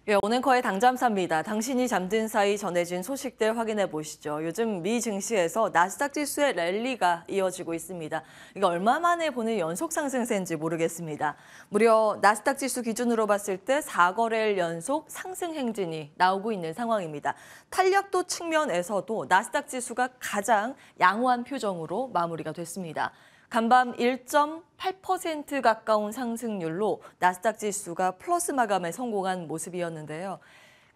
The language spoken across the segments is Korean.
예, 오늘 거의 당잠사입니다. 당신이 잠든 사이 전해진 소식들 확인해 보시죠. 요즘 미 증시에서 나스닥 지수의 랠리가 이어지고 있습니다. 이거 얼마 만에 보는 연속 상승세인지 모르겠습니다. 무려 나스닥 지수 기준으로 봤을 때 4거래일 연속 상승 행진이 나오고 있는 상황입니다. 탄력도 측면에서도 나스닥 지수가 가장 양호한 표정으로 마무리가 됐습니다. 간밤 1.8% 가까운 상승률로 나스닥 지수가 플러스 마감에 성공한 모습이었는데요.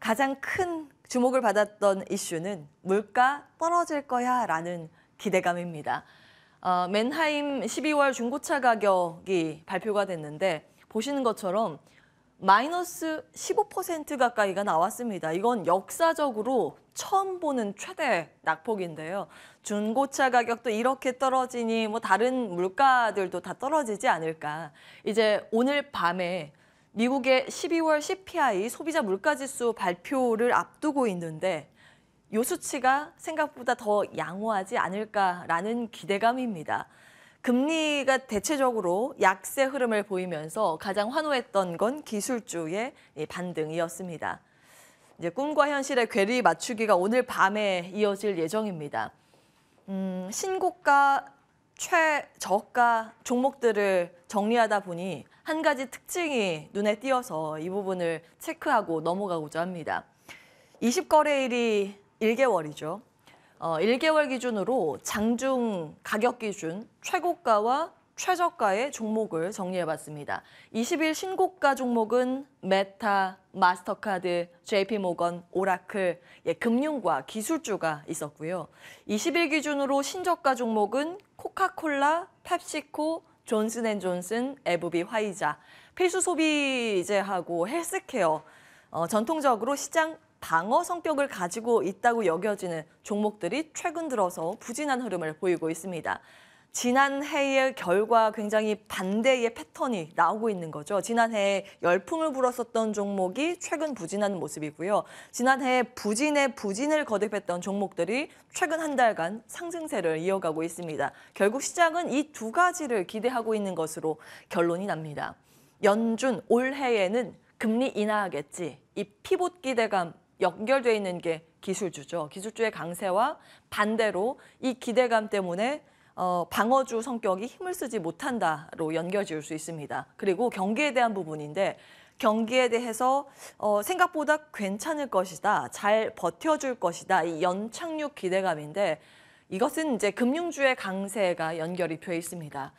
가장 큰 주목을 받았던 이슈는 물가 떨어질 거야 라는 기대감입니다. 맨하임 12월 중고차 가격이 발표가 됐는데 보시는 것처럼 마이너스 15% 가까이가 나왔습니다. 이건 역사적으로 처음 보는 최대 낙폭인데요. 중고차 가격도 이렇게 떨어지니 뭐 다른 물가들도 다 떨어지지 않을까. 이제 오늘 밤에 미국의 12월 CPI 소비자 물가지수 발표를 앞두고 있는데 이 수치가 생각보다 더 양호하지 않을까라는 기대감입니다. 금리가 대체적으로 약세 흐름을 보이면서 가장 환호했던 건 기술주의 반등이었습니다. 이제 꿈과 현실의 괴리 맞추기가 오늘 밤에 이어질 예정입니다. 신고가, 최저가 종목들을 정리하다 보니 한 가지 특징이 눈에 띄어서 이 부분을 체크하고 넘어가고자 합니다. 20거래일이 1개월이죠. 1개월 기준으로 장중 가격 기준 최고가와 최저가의 종목을 정리해봤습니다. 20일 신고가 종목은 메타, 마스터카드, JP모건, 오라클, 금융과 기술주가 있었고요. 20일 기준으로 신저가 종목은 코카콜라, 펩시코, 존슨앤존슨, 에브비, 화이자, 필수 소비재하고 헬스케어, 전통적으로 시장 방어 성격을 가지고 있다고 여겨지는 종목들이 최근 들어서 부진한 흐름을 보이고 있습니다. 지난해의 결과 굉장히 반대의 패턴이 나오고 있는 거죠. 지난해에 열풍을 불었었던 종목이 최근 부진하는 모습이고요. 지난해에 부진을 거듭했던 종목들이 최근 한 달간 상승세를 이어가고 있습니다. 결국 시장은 이 두 가지를 기대하고 있는 것으로 결론이 납니다. 연준 올해에는 금리 인하하겠지. 이 피봇 기대감 연결돼 있는 게 기술주죠. 기술주의 강세와 반대로 이 기대감 때문에 방어주 성격이 힘을 쓰지 못한다로 연결지을 수 있습니다. 그리고 경기에 대한 부분인데 경기에 대해서 생각보다 괜찮을 것이다, 잘 버텨줄 것이다, 이 연착륙 기대감인데 이것은 이제 금융주의 강세가 연결이 되어 있습니다.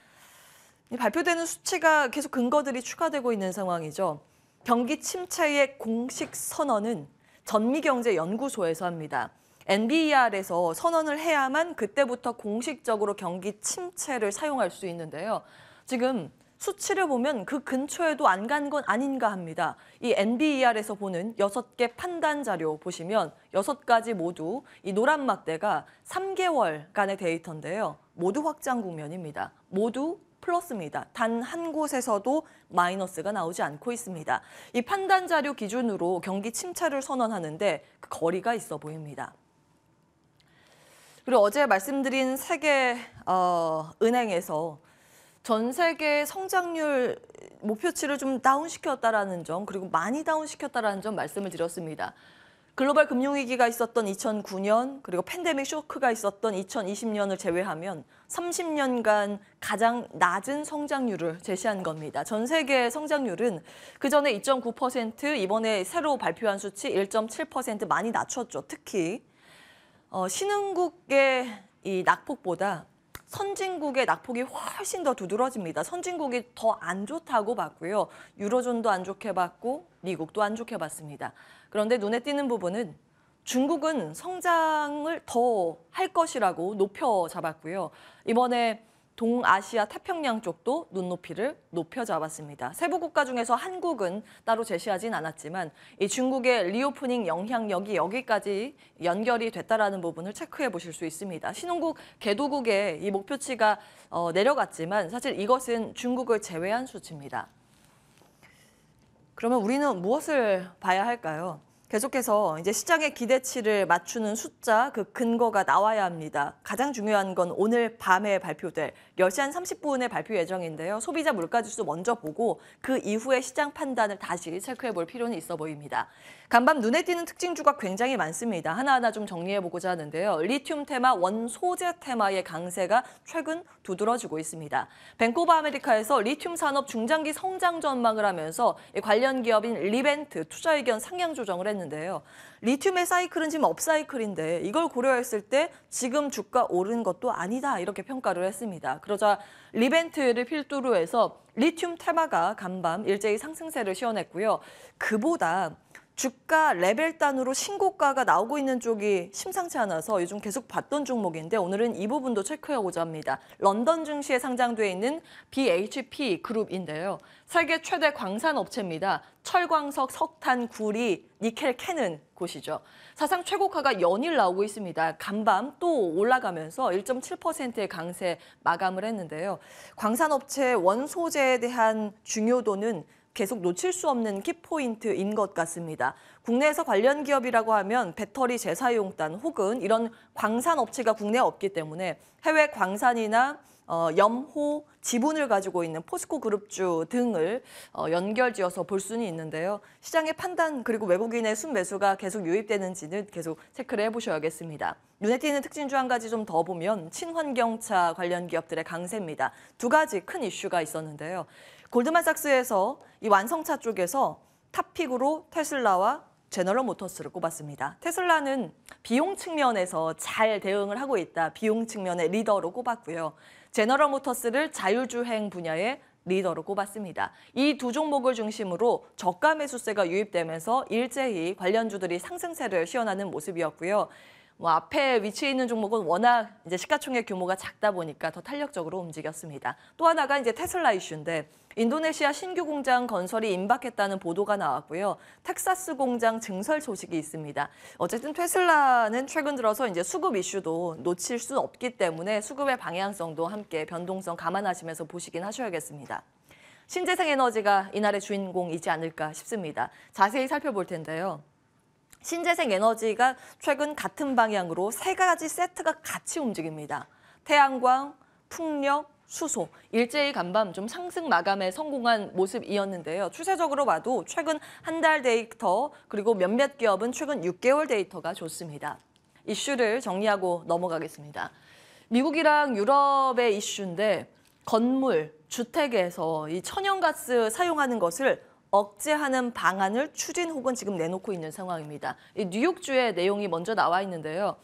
발표되는 수치가 계속 근거들이 추가되고 있는 상황이죠. 경기 침체의 공식 선언은 전미경제연구소에서 합니다. NBER에서 선언을 해야만 그때부터 공식적으로 경기 침체를 사용할 수 있는데요. 지금 수치를 보면 그 근처에도 안 간 건 아닌가 합니다. 이 NBER에서 보는 6개 판단 자료 보시면 6가지 모두 이 노란 막대가 3개월간의 데이터인데요. 모두 확장 국면입니다. 모두 플러스입니다. 단 한 곳에서도 마이너스가 나오지 않고 있습니다. 이 판단 자료 기준으로 경기 침체를 선언하는데 그 거리가 있어 보입니다. 그리고 어제 말씀드린 세계 은행에서 전 세계 성장률 목표치를 좀 다운시켰다라는 점, 그리고 많이 다운시켰다라는 점 말씀을 드렸습니다. 글로벌 금융위기가 있었던 2009년, 그리고 팬데믹 쇼크가 있었던 2020년을 제외하면 30년간 가장 낮은 성장률을 제시한 겁니다. 전 세계 성장률은 그전에 2.9%, 이번에 새로 발표한 수치 1.7% 많이 낮췄죠. 특히 신흥국의 이 낙폭보다 선진국의 낙폭이 훨씬 더 두드러집니다. 선진국이 더 안 좋다고 봤고요. 유로존도 안 좋게 봤고 미국도 안 좋게 봤습니다. 그런데 눈에 띄는 부분은 중국은 성장을 더 할 것이라고 높여 잡았고요. 이번에 동아시아 태평양 쪽도 눈높이를 높여 잡았습니다. 세부 국가 중에서 한국은 따로 제시하진 않았지만 이 중국의 리오프닝 영향력이 여기까지 연결이 됐다라는 부분을 체크해 보실 수 있습니다. 신흥국, 개도국의 이 목표치가 내려갔지만 사실 이것은 중국을 제외한 수치입니다. 그러면 우리는 무엇을 봐야 할까요? 계속해서 이제 시장의 기대치를 맞추는 숫자, 그 근거가 나와야 합니다. 가장 중요한 건 오늘 밤에 발표될 10시 한 30분에 발표 예정인데요. 소비자 물가지수 먼저 보고 그 이후에 시장 판단을 다시 체크해 볼 필요는 있어 보입니다. 간밤 눈에 띄는 특징주가 굉장히 많습니다. 하나하나 좀 정리해보고자 하는데요. 리튬 테마, 원소재 테마의 강세가 최근 두드러지고 있습니다. 뱅크 오브 아메리카에서 리튬 산업 중장기 성장 전망을 하면서 관련 기업인 리벤트 투자 의견 상향 조정을 했는데요. 리튬의 사이클은 지금 업사이클인데 이걸 고려했을 때 지금 주가 오른 것도 아니다 이렇게 평가를 했습니다. 그러자 리벤트를 필두로 해서 리튬 테마가 간밤 일제히 상승세를 시현했고요. 그보다 주가 레벨 단으로 신고가가 나오고 있는 쪽이 심상치 않아서 요즘 계속 봤던 종목인데 오늘은 이 부분도 체크해보자 합니다. 런던 증시에 상장돼 있는 BHP 그룹인데요. 세계 최대 광산 업체입니다. 철광석, 석탄, 구리, 니켈 캐는 곳이죠. 사상 최고가가 연일 나오고 있습니다. 간밤 또 올라가면서 1.7%의 강세 마감을 했는데요. 광산업체 원소재에 대한 중요도는 계속 놓칠 수 없는 키포인트인 것 같습니다. 국내에서 관련 기업이라고 하면 배터리 재사용단 혹은 이런 광산업체가 국내에 없기 때문에 해외 광산이나 염호, 지분을 가지고 있는 포스코 그룹주 등을 연결지어서 볼 수는 있는데요. 시장의 판단 그리고 외국인의 순매수가 계속 유입되는지는 계속 체크를 해보셔야겠습니다. 눈에 띄는 특징주 한 가지 좀 더 보면 친환경차 관련 기업들의 강세입니다. 두 가지 큰 이슈가 있었는데요. 골드만삭스에서 이 완성차 쪽에서 탑픽으로 테슬라와 제너럴 모터스를 꼽았습니다. 테슬라는 비용 측면에서 잘 대응을 하고 있다. 비용 측면의 리더로 꼽았고요. 제너럴 모터스를 자율주행 분야의 리더로 꼽았습니다. 이 두 종목을 중심으로 저가 매수세가 유입되면서 일제히 관련주들이 상승세를 시현하는 모습이었고요. 앞에 위치해 있는 종목은 워낙 이제 시가총액 규모가 작다 보니까 더 탄력적으로 움직였습니다. 또 하나가 이제 테슬라 이슈인데 인도네시아 신규 공장 건설이 임박했다는 보도가 나왔고요. 텍사스 공장 증설 소식이 있습니다. 어쨌든 테슬라는 최근 들어서 이제 수급 이슈도 놓칠 수 없기 때문에 수급의 방향성도 함께 변동성 감안하시면서 보시긴 하셔야겠습니다. 신재생에너지가 이날의 주인공이지 않을까 싶습니다. 자세히 살펴볼 텐데요. 신재생에너지가 최근 같은 방향으로 세 가지 세트가 같이 움직입니다. 태양광, 풍력, 수소, 일제히 간밤 좀 상승 마감에 성공한 모습이었는데요. 추세적으로 봐도 최근 한 달 데이터 그리고 몇몇 기업은 최근 6개월 데이터가 좋습니다. 이슈를 정리하고 넘어가겠습니다. 미국이랑 유럽의 이슈인데 건물, 주택에서 이 천연가스 사용하는 것을 억제하는 방안을 추진 혹은 지금 내놓고 있는 상황입니다. 이 뉴욕주의 내용이 먼저 나와 있는데요.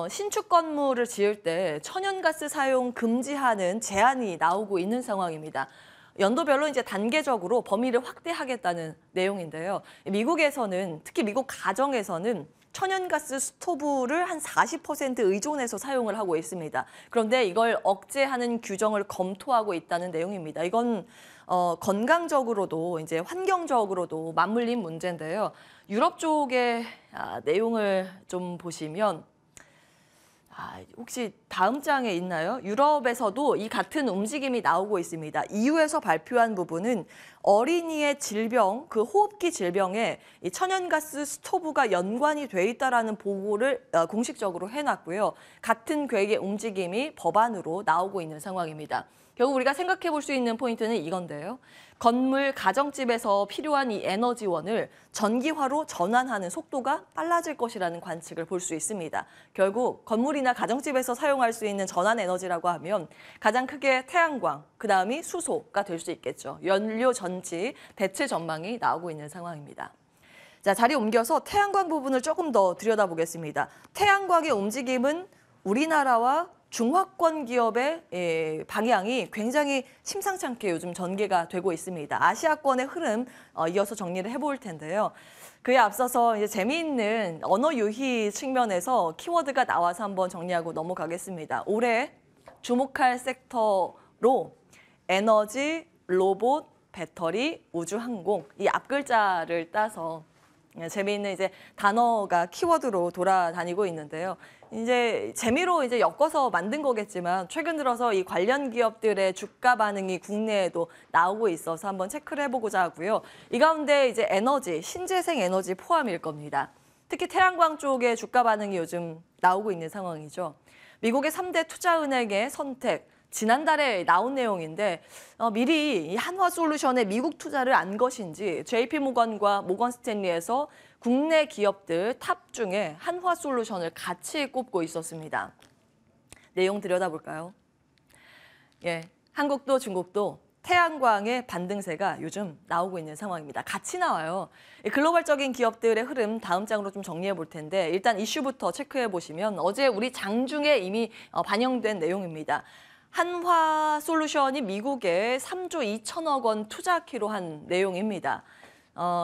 신축 건물을 지을 때 천연가스 사용 금지하는 제안이 나오고 있는 상황입니다. 연도별로 이제 단계적으로 범위를 확대하겠다는 내용인데요. 미국에서는 특히 미국 가정에서는 천연가스 스토브를 한 40% 의존해서 사용을 하고 있습니다. 그런데 이걸 억제하는 규정을 검토하고 있다는 내용입니다. 이건 건강적으로도 이제 환경적으로도 맞물린 문제인데요. 유럽 쪽의 내용을 좀 보시면 혹시 다음 장에 있나요? 유럽에서도 이 같은 움직임이 나오고 있습니다. EU에서 발표한 부분은 어린이의 질병, 그 호흡기 질병에 이 천연가스 스토브가 연관이 돼 있다라는 보고를 공식적으로 해놨고요. 같은 계획의 움직임이 법안으로 나오고 있는 상황입니다. 결국 우리가 생각해 볼 수 있는 포인트는 이건데요. 건물, 가정집에서 필요한 이 에너지원을 전기화로 전환하는 속도가 빨라질 것이라는 관측을 볼 수 있습니다. 결국 건물이나 가정집에서 사용할 수 있는 전환 에너지라고 하면 가장 크게 태양광, 그다음이 수소가 될 수 있겠죠. 연료 전지 대체 전망이 나오고 있는 상황입니다. 자, 자리 옮겨서 태양광 부분을 조금 더 들여다보겠습니다. 태양광의 움직임은 우리나라와 중화권 기업의 방향이 굉장히 심상치 않게 요즘 전개가 되고 있습니다. 아시아권의 흐름 이어서 정리를 해볼 텐데요. 그에 앞서서 이제 재미있는 언어 유희 측면에서 키워드가 나와서 한번 정리하고 넘어가겠습니다. 올해 주목할 섹터로 에너지, 로봇, 배터리, 우주항공 이 앞글자를 따서 재미있는 이제 단어가 키워드로 돌아다니고 있는데요. 이제 재미로 이제 엮어서 만든 거겠지만 최근 들어서 이 관련 기업들의 주가 반응이 국내에도 나오고 있어서 한번 체크를 해보고자 하고요. 이 가운데 이제 에너지, 신재생 에너지 포함일 겁니다. 특히 태양광 쪽의 주가 반응이 요즘 나오고 있는 상황이죠. 미국의 3대 투자은행의 선택, 지난달에 나온 내용인데 미리 이 한화솔루션의 미국 투자를 안 것인지 JP모건과 모건스탠리에서 국내 기업들 탑 중에 한화솔루션을 같이 꼽고 있었습니다. 내용 들여다볼까요? 예, 한국도 중국도 태양광의 반등세가 요즘 나오고 있는 상황입니다. 같이 나와요. 글로벌적인 기업들의 흐름 다음 장으로 좀 정리해 볼 텐데 일단 이슈부터 체크해 보시면 어제 우리 장중에 이미 반영된 내용입니다. 한화솔루션이 미국에 3조 2천억 원 투자키로 한 내용입니다.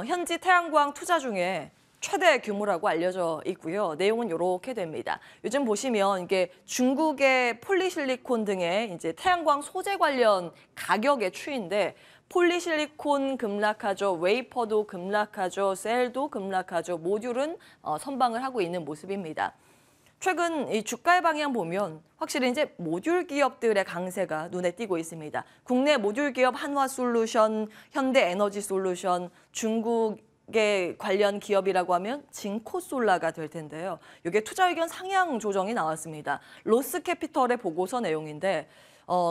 현지 태양광 투자 중에 최대 규모라고 알려져 있고요. 내용은 이렇게 됩니다. 요즘 보시면 이게 중국의 폴리실리콘 등의 이제 태양광 소재 관련 가격의 추이인데 폴리실리콘 급락하죠, 웨이퍼도 급락하죠, 셀도 급락하죠, 모듈은 선방을 하고 있는 모습입니다. 최근 이 주가의 방향 보면 확실히 이제 모듈 기업들의 강세가 눈에 띄고 있습니다. 국내 모듈 기업 한화솔루션, 현대에너지솔루션, 중국의 관련 기업이라고 하면 진코솔라가 될 텐데요. 이게 투자 의견 상향 조정이 나왔습니다. 로스캐피털의 보고서 내용인데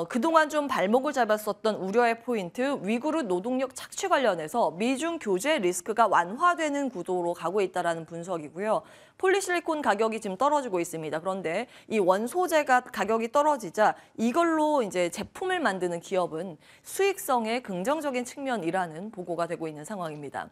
그동안 좀 발목을 잡았었던 우려의 포인트, 위구르 노동력 착취 관련해서 미중 교제 리스크가 완화되는 구도로 가고 있다는 분석이고요. 폴리실리콘 가격이 지금 떨어지고 있습니다. 그런데 이 원소재가 가격이 떨어지자 이걸로 이제 제품을 만드는 기업은 수익성의 긍정적인 측면이라는 보고가 되고 있는 상황입니다.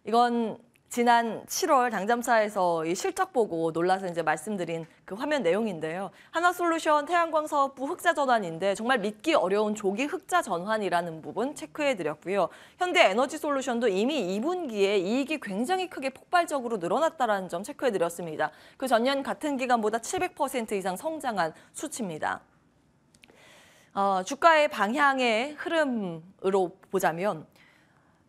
이건 지난 7월 당잠사에서 이 실적 보고 놀라서 이제 말씀드린 그 화면 내용인데요. 한화솔루션 태양광 사업부 흑자 전환인데 정말 믿기 어려운 조기 흑자 전환이라는 부분 체크해드렸고요. 현대에너지솔루션도 이미 2분기에 이익이 굉장히 크게 폭발적으로 늘어났다는 점 체크해드렸습니다. 그 전년 같은 기간보다 700% 이상 성장한 수치입니다. 주가의 방향의 흐름으로 보자면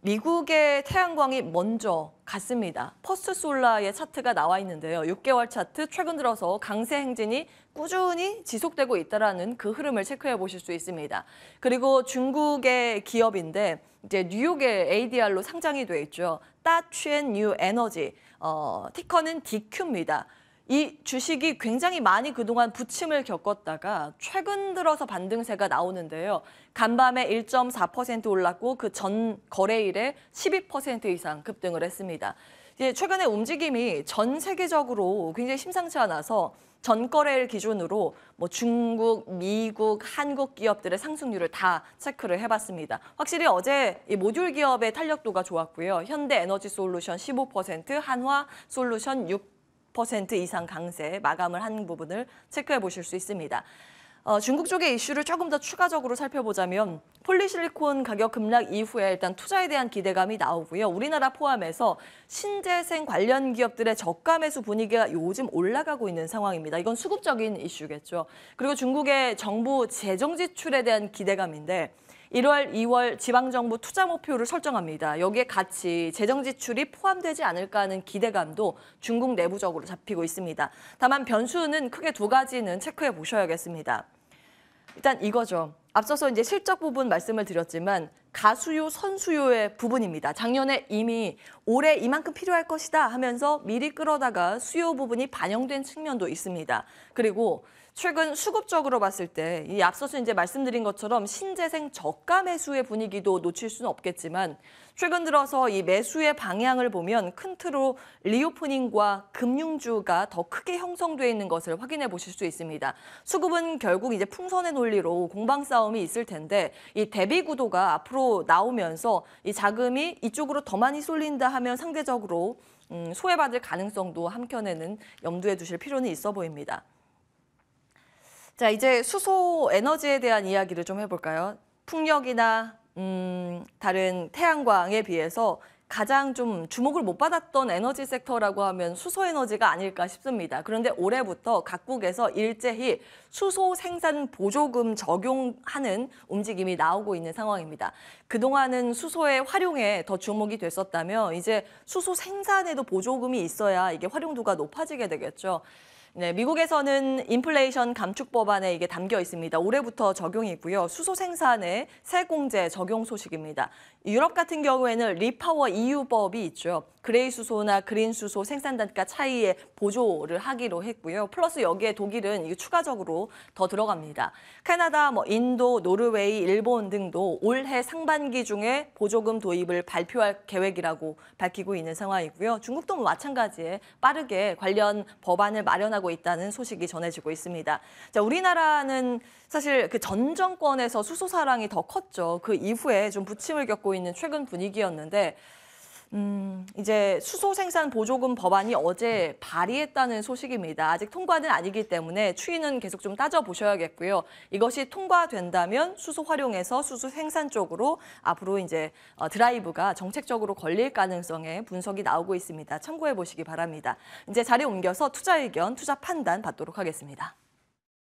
미국의 태양광이 먼저 갔습니다. 퍼스트솔라의 차트가 나와 있는데요. 6개월 차트 최근 들어서 강세 행진이 꾸준히 지속되고 있다는 그 흐름을 체크해 보실 수 있습니다. 그리고 중국의 기업인데 이제 뉴욕의 ADR로 상장이 돼 있죠. 따취엔 뉴 에너지, 티커는 DQ입니다. 이 주식이 굉장히 많이 그동안 부침을 겪었다가 최근 들어서 반등세가 나오는데요. 간밤에 1.4% 올랐고 그 전 거래일에 12% 이상 급등을 했습니다. 최근에 움직임이 전 세계적으로 굉장히 심상치 않아서 전 거래일 기준으로 뭐 중국, 미국, 한국 기업들의 상승률을 다 체크를 해봤습니다. 확실히 어제 이 모듈 기업의 탄력도가 좋았고요. 현대에너지솔루션 15%, 한화솔루션 6% 이상 강세 마감을 한 부분을 체크해 보실 수 있습니다. 중국 쪽의 이슈를 조금 더 추가적으로 살펴보자면 폴리실리콘 가격 급락 이후에 일단 투자에 대한 기대감이 나오고요. 우리나라 포함해서 신재생 관련 기업들의 저가 매수 분위기가 요즘 올라가고 있는 상황입니다. 이건 수급적인 이슈겠죠. 그리고 중국의 정부 재정 지출에 대한 기대감인데 1월, 2월 지방정부 투자 목표를 설정합니다. 여기에 같이 재정 지출이 포함되지 않을까 하는 기대감도 중국 내부적으로 잡히고 있습니다. 다만 변수는 크게 두 가지는 체크해 보셔야겠습니다. 일단 이거죠. 앞서서 이제 실적 부분 말씀을 드렸지만 가수요, 선수요의 부분입니다. 작년에 이미 올해 이만큼 필요할 것이다 하면서 미리 끌어다가 수요 부분이 반영된 측면도 있습니다. 그리고 최근 수급적으로 봤을 때 이 앞서서 이제 말씀드린 것처럼 신재생 저가 매수의 분위기도 놓칠 수는 없겠지만 최근 들어서 이 매수의 방향을 보면 큰 틀로 리오프닝과 금융주가 더 크게 형성돼 있는 것을 확인해 보실 수 있습니다. 수급은 결국 이제 풍선의 논리로 공방 싸움이 있을 텐데 이 대비 구도가 앞으로 나오면서 이 자금이 이쪽으로 더 많이 쏠린다 하면 상대적으로 소외받을 가능성도 한켠에는 염두에 두실 필요는 있어 보입니다. 자, 이제 수소 에너지에 대한 이야기를 좀 해볼까요? 풍력이나 다른 태양광에 비해서 가장 좀 주목을 못 받았던 에너지 섹터라고 하면 수소 에너지가 아닐까 싶습니다. 그런데 올해부터 각국에서 일제히 수소 생산 보조금 적용하는 움직임이 나오고 있는 상황입니다. 그동안은 수소의 활용에 더 주목이 됐었다면 이제 수소 생산에도 보조금이 있어야 이게 활용도가 높아지게 되겠죠. 네, 미국에서는 인플레이션 감축 법안에 이게 담겨 있습니다. 올해부터 적용이고요. 수소 생산에 세공제 적용 소식입니다. 유럽 같은 경우에는 리파워 EU법이 있죠. 그레이 수소나 그린 수소 생산 단가 차이에 보조를 하기로 했고요. 플러스 여기에 독일은 이게 추가적으로 더 들어갑니다. 캐나다, 인도, 노르웨이, 일본 등도 올해 상반기 중에 보조금 도입을 발표할 계획이라고 밝히고 있는 상황이고요. 중국도 마찬가지에 빠르게 관련 법안을 마련하고 있다는 소식이 전해지고 있습니다. 자, 우리나라는 사실 그 전 정권에서 수소 사랑이 더 컸죠. 그 이후에 좀 부침을 겪고 있는 최근 분위기였는데 이제 수소 생산 보조금 법안이 어제 발의했다는 소식입니다. 아직 통과는 아니기 때문에 추이는 계속 좀 따져보셔야겠고요. 이것이 통과된다면 수소 활용해서 수소 생산 쪽으로 앞으로 이제 드라이브가 정책적으로 걸릴 가능성의 분석이 나오고 있습니다. 참고해 보시기 바랍니다. 이제 자리 옮겨서 투자 의견, 투자 판단 받도록 하겠습니다.